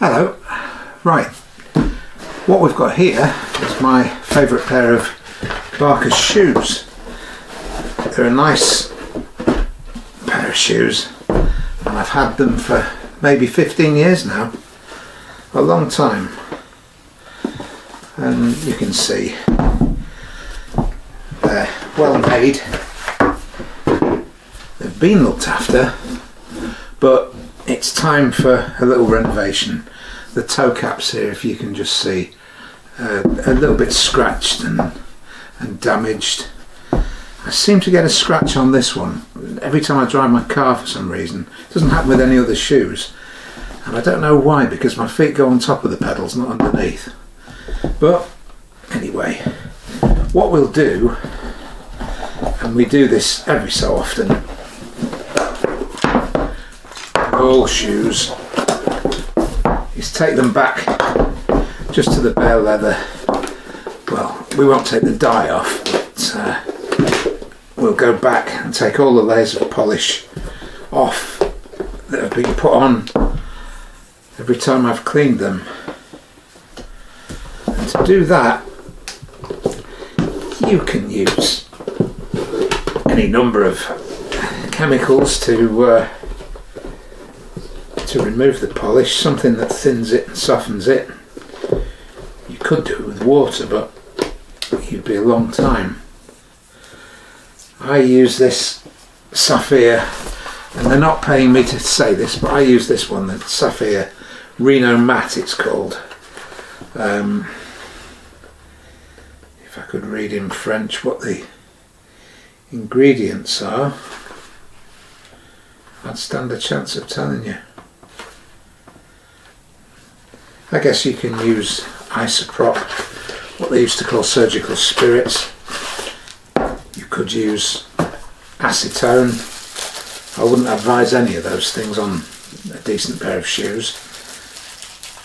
Hello. Right, what we've got here is my favourite pair of Barker's shoes. They're a nice pair of shoes and I've had them for maybe 15 years now, a long time, and you can see they're well made, they've been looked after, but it's time for a little renovation. The toe caps here, if you can just see, a little bit scratched and damaged. I seem to get a scratch on this one every time I drive my car for some reason. It doesn't happen with any other shoes, and I don't know why, because my feet go on top of the pedals, not underneath. But anyway, what we'll do, and we do this every so often, all shoes, is take them back just to the bare leather. Well, we won't take the dye off, but we'll go back and take all the layers of polish off that have been put on every time I've cleaned them. And to do that, you can use any number of chemicals to remove the polish, something that thins it and softens it. You could do it with water, but you'd be a long time. I use this Sapphire, and they're not paying me to say this, but I use this one, the Sapphire Reno Matte it's called. If I could read in French what the ingredients are, I'd stand a chance of telling you. I guess you can use isopropyl, what they used to call surgical spirits. You could use acetone. I wouldn't advise any of those things on a decent pair of shoes.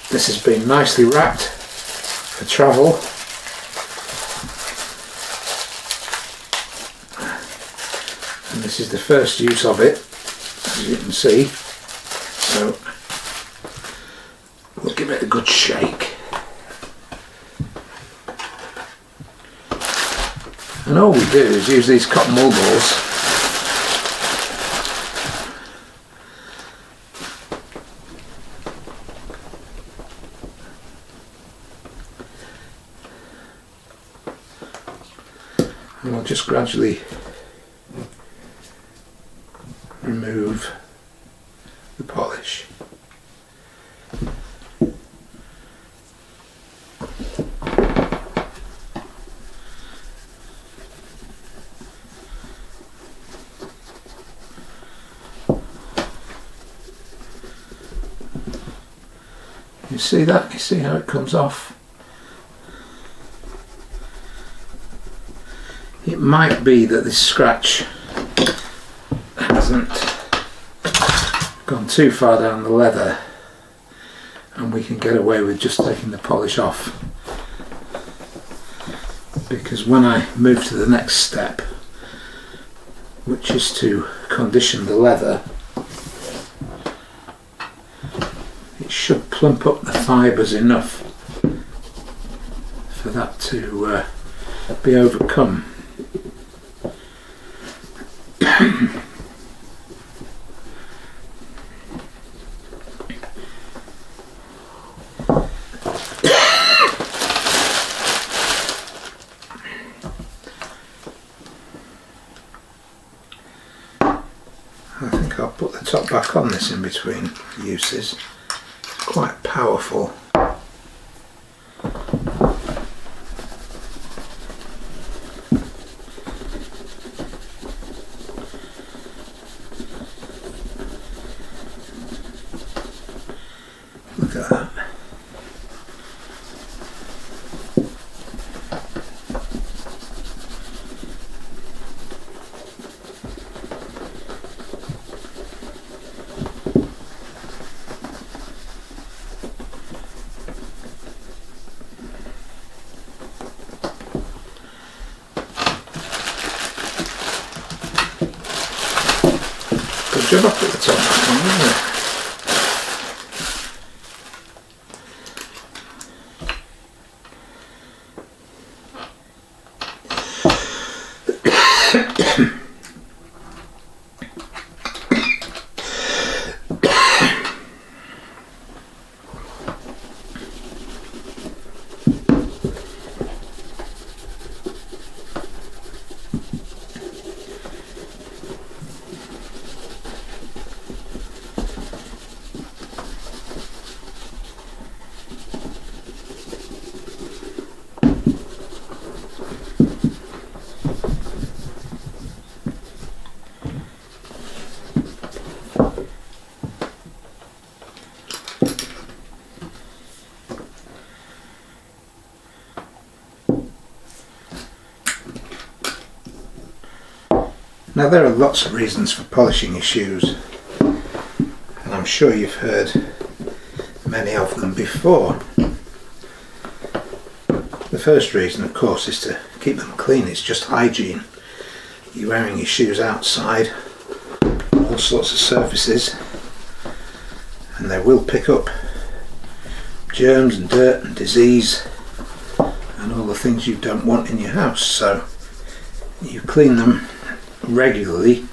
This has been nicely wrapped for travel. And this is the first use of it, as you can see. So we'll give it a good shake. And all we do is use these cotton wool balls and we'll just gradually remove the polish. You see that? You see how it comes off? It might be that this scratch hasn't gone too far down the leather and we can get away with just taking the polish off, because when I move to the next step, which is to condition the leather, it should plump up the fibres enough for that to be overcome. I think I'll put the top back on this in between uses. It's quite powerful. Look at that. Good job I put the top back on, isn't it? Now there are lots of reasons for polishing your shoes, and I'm sure you've heard many of them before. The first reason, of course, is to keep them clean. It's just hygiene. You're wearing your shoes outside, all sorts of surfaces, and they will pick up germs and dirt and disease and all the things you don't want in your house. So you clean them regularly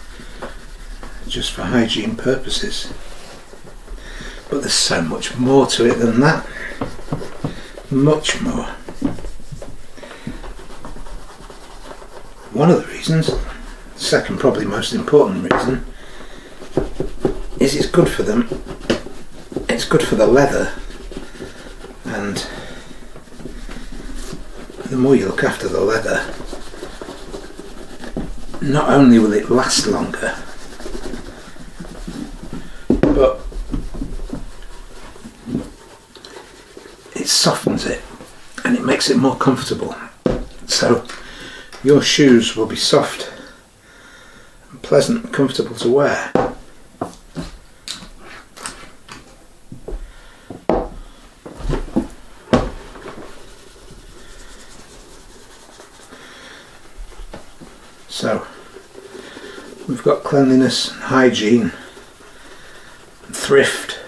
just for hygiene purposes. But there's so much more to it than that. Much more. One of the reasons, second probably most important reason, is it's good for them. It's good for the leather, and the more you look after the leather, not only will it last longer, but it softens it and it makes it more comfortable. So your shoes will be soft and pleasant and comfortable to wear. So we've got cleanliness and hygiene and thrift,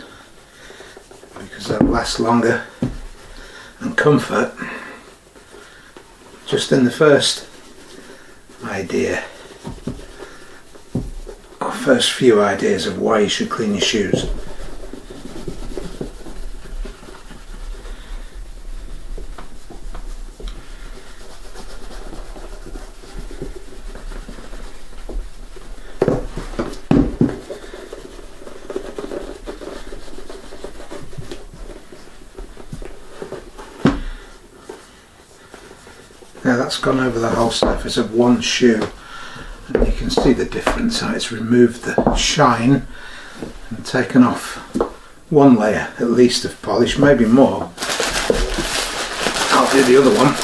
because they'll last longer, and comfort just in the first idea, or first few ideas of why you should clean your shoes. Now that's gone over the whole surface of one shoe, and you can see the difference, how it's removed the shine and taken off one layer at least of polish, maybe more. I'll do the other one.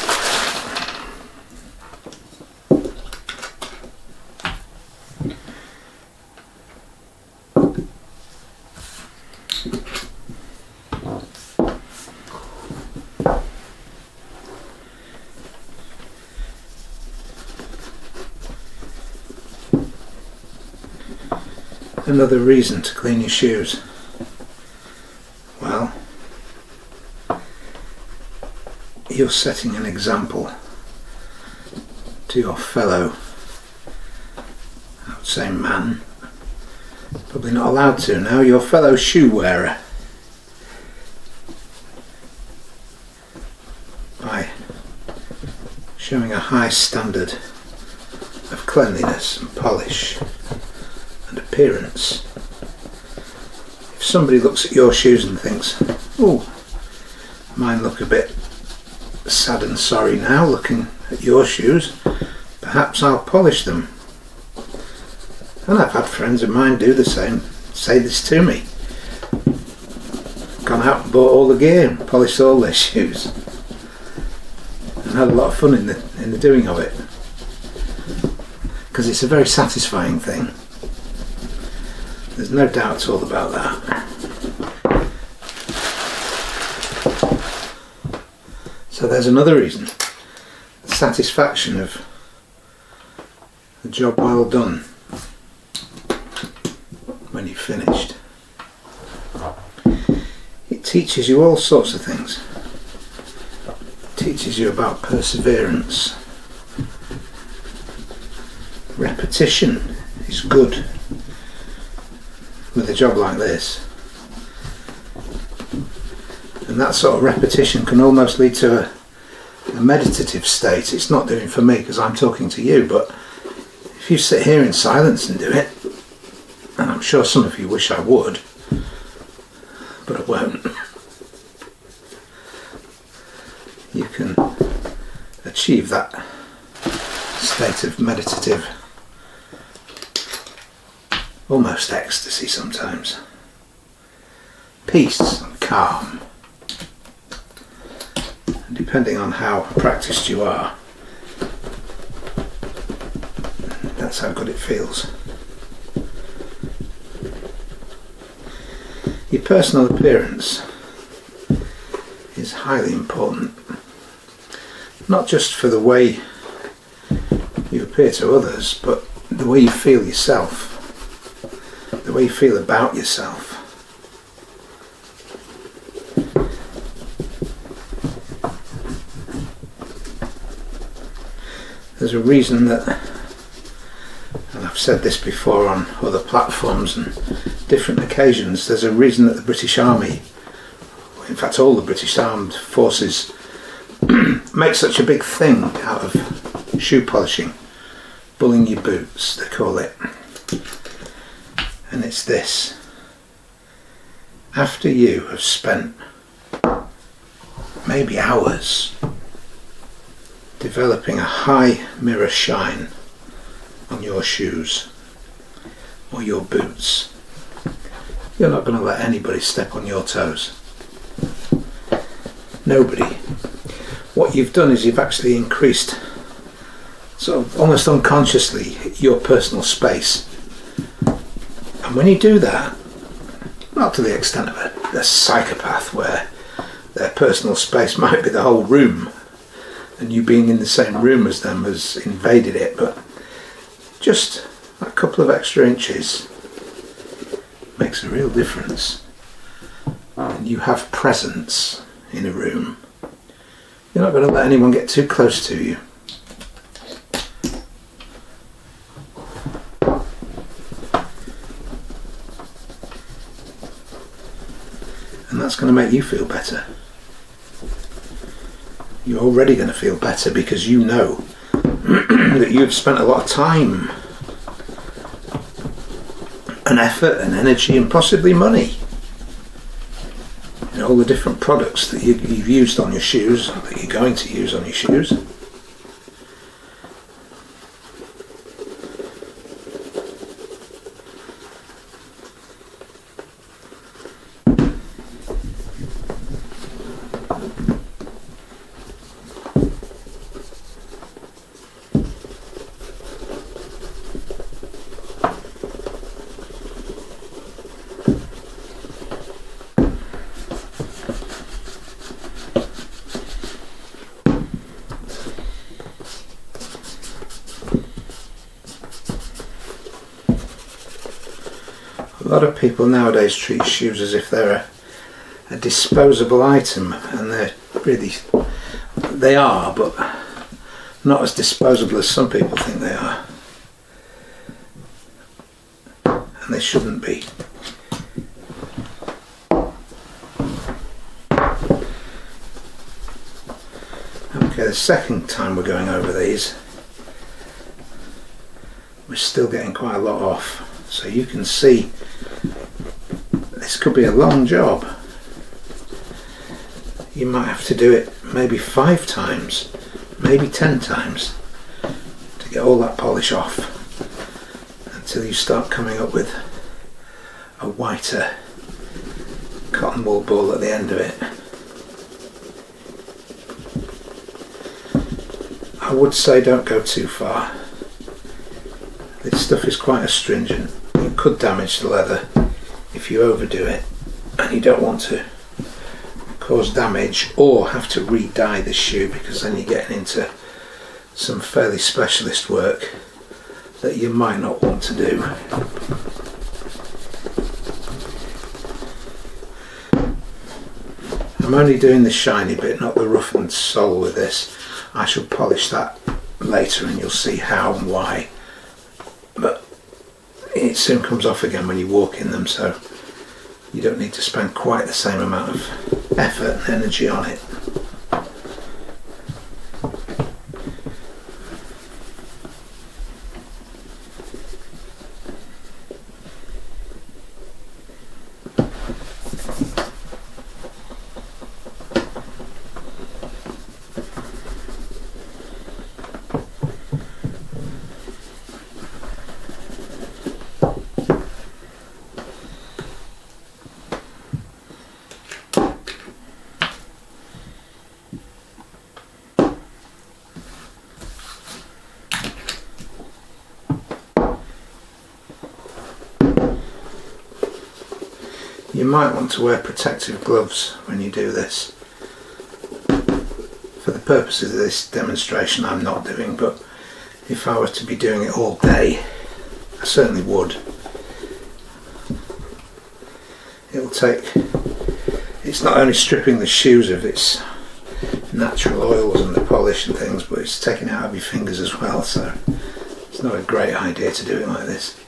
Another reason to clean your shoes. Well, you're setting an example to your fellow, I would say man, probably not allowed to now, your fellow shoe wearer, by showing a high standard of cleanliness and polish and appearance. If somebody looks at your shoes and thinks, oh, mine look a bit sad and sorry now looking at your shoes, perhaps I'll polish them. And I've had friends of mine do the same, say this to me. Gone out and bought all the gear and polished all their shoes, and had a lot of fun in the doing of it, because it's a very satisfying thing. There's no doubt at all about that. So there's another reason. The satisfaction of a job well done when you've finished. It teaches you all sorts of things. It teaches you about perseverance. Repetition is good with a job like this, and that sort of repetition can almost lead to a meditative state. It's not doing for me because I'm talking to you, but if you sit here in silence and do it, and I'm sure some of you wish I would, but I won't, you can achieve that state of meditative, almost ecstasy sometimes, peace and calm. And depending on how practiced you are, that That's how good it feels. Your personal appearance is highly important, not just for the way you appear to others, but the way you feel yourself, the way you feel about yourself. There's a reason that, and I've said this before on other platforms and different occasions, there's a reason that the British Army, in fact all the British Armed Forces, make such a big thing out of shoe polishing, bulling your boots, they call it. And it's this: after you have spent maybe hours developing a high mirror shine on your shoes or your boots, you're not going to let anybody step on your toes. Nobody. What you've done is you've actually increased, sort of almost unconsciously, your personal space. And when you do that, not to the extent of a psychopath where their personal space might be the whole room, and you being in the same room as them has invaded it, but just a couple of extra inches makes a real difference. And you have presence in a room. You're not going to let anyone get too close to you. And that's going to make you feel better. You're already going to feel better because you know that you've spent a lot of time and effort and energy and possibly money in all the different products that you've used on your shoes, that you're going to use on your shoes. A lot of people nowadays treat shoes as if they're a disposable item, and they are, but not as disposable as some people think they are. And they shouldn't be. Okay, the second time we're going over these, we're still getting quite a lot off. So you can see this could be a long job. You might have to do it maybe 5 times, maybe 10 times to get all that polish off until you start coming up with a whiter cotton wool ball at the end of it. I would say don't go too far. This stuff is quite astringent. It could damage the leather if you overdo it, and you don't want to cause damage or have to re-dye the shoe, because then you're getting into some fairly specialist work that you might not want to do. I'm only doing the shiny bit, not the roughened sole with this. I shall polish that later and you'll see how and why. But it soon comes off again when you walk in them, so you don't need to spend quite the same amount of effort and energy on it. might want to wear protective gloves when you do this. For the purposes of this demonstration I'm not doing, but if I were to be doing it all day, I certainly would. It's not only stripping the shoes of its natural oils and the polish and things, but it's taking it out of your fingers as well, so it's not a great idea to do it like this.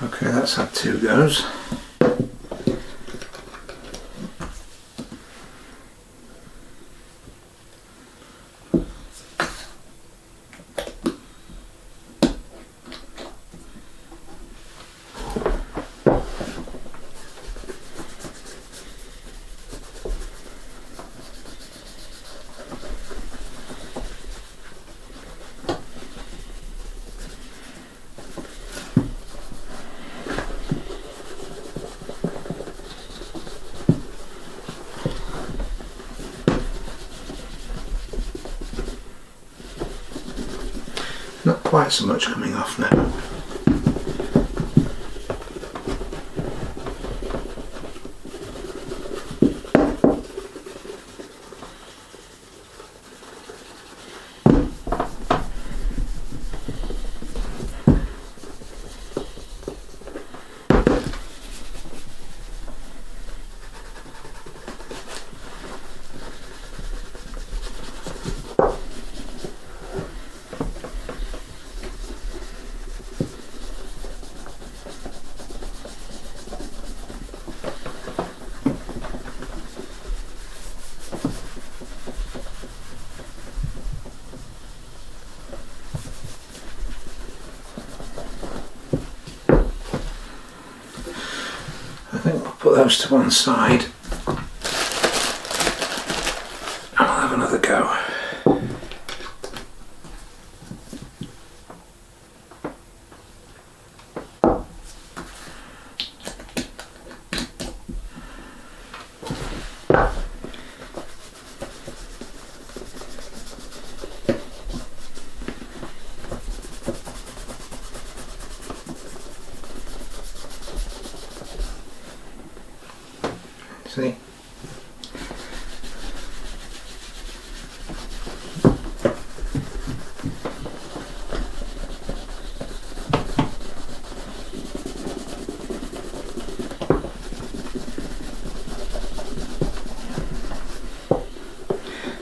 Okay, that's had 2 goes. Not quite so much coming off now. I think we'll put those to one side and I'll have another go. See?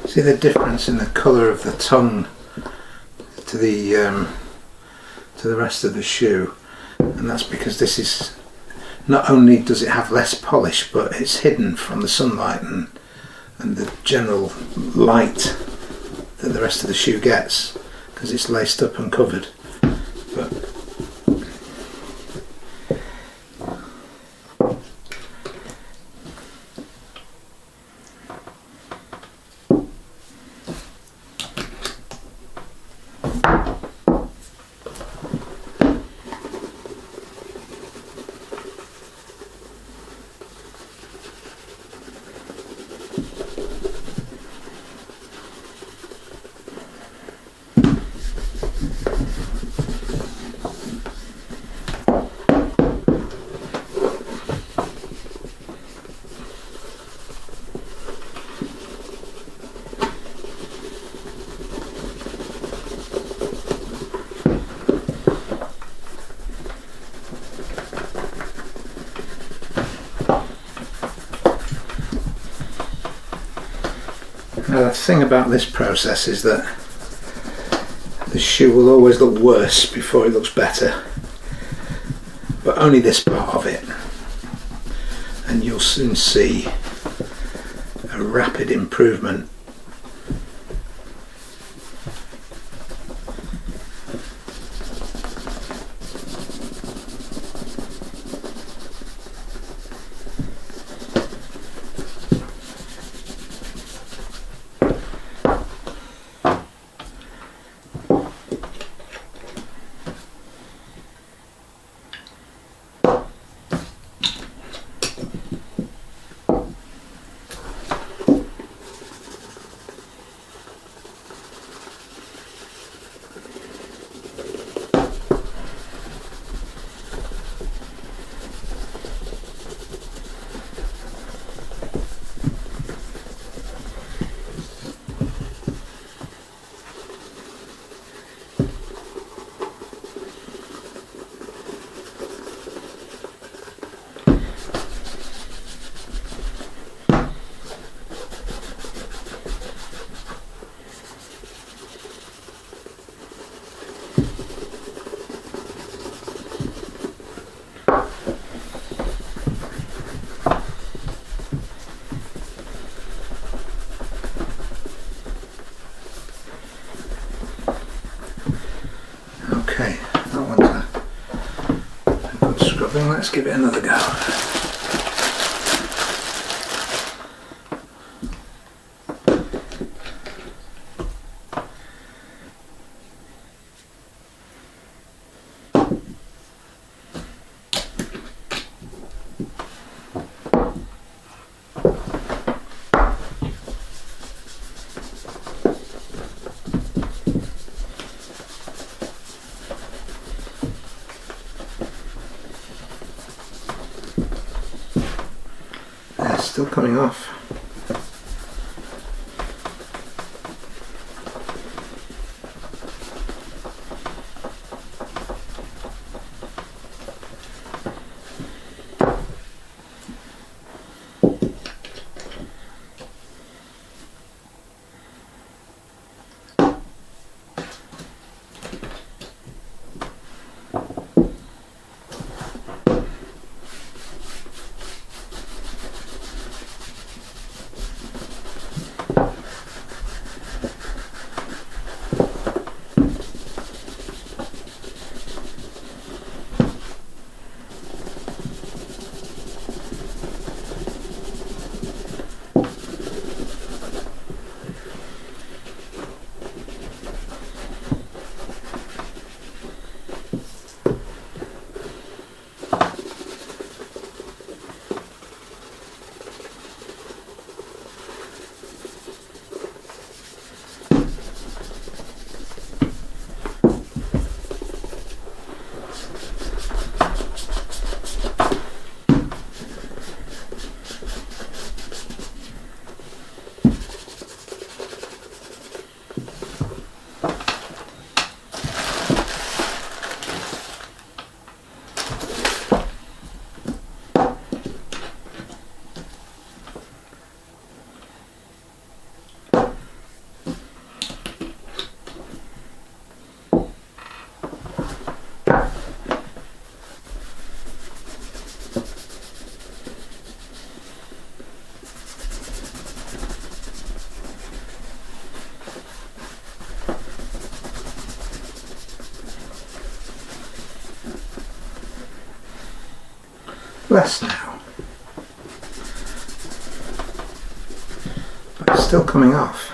See the difference in the colour of the tongue to the rest of the shoe, and that's because this is, not only does it have less polish, but it's hidden from the sunlight and the general light that the rest of the shoe gets, because it's laced up and covered. But now the thing about this process is that the shoe will always look worse before it looks better, but only this part of it, and you'll soon see a rapid improvement. then let's give it another go. Still coming off. Less now, but it's still coming off.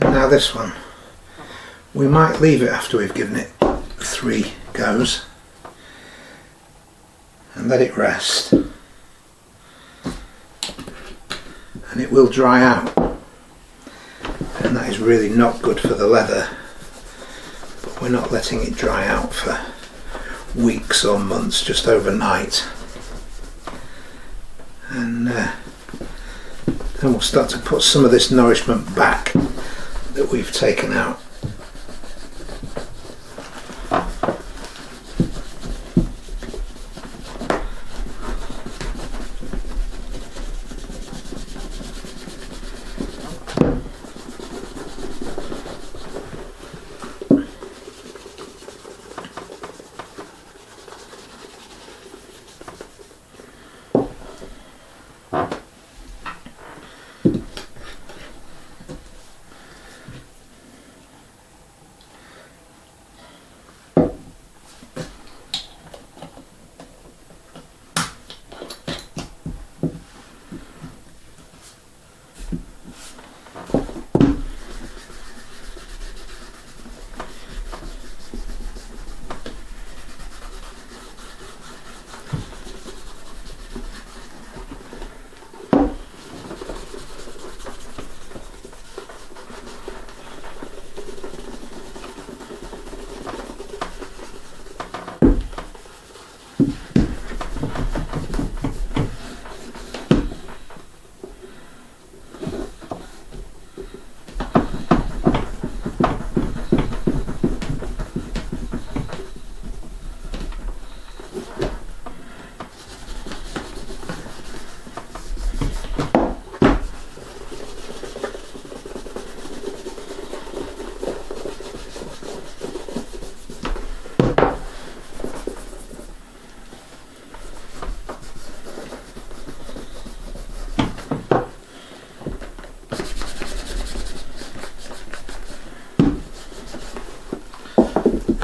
And now this one, we might leave it after we've given it 3 goes and let it rest, and it will dry out, and that is really not good for the leather, but we're not letting it dry out for weeks or months, just overnight. And then we'll start to put some of this nourishment back that we've taken out.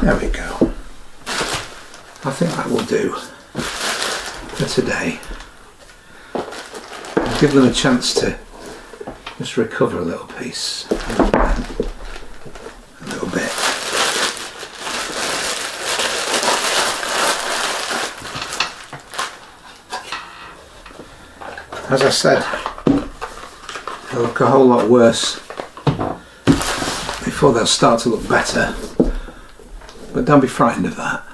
There we go. I think that will do for today. I'll give them a chance to just recover a little piece, a little bit. As I said, they'll look a whole lot worse before they'll start to look better. But don't be frightened of that.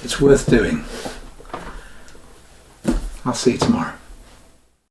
It's worth doing. I'll see you tomorrow.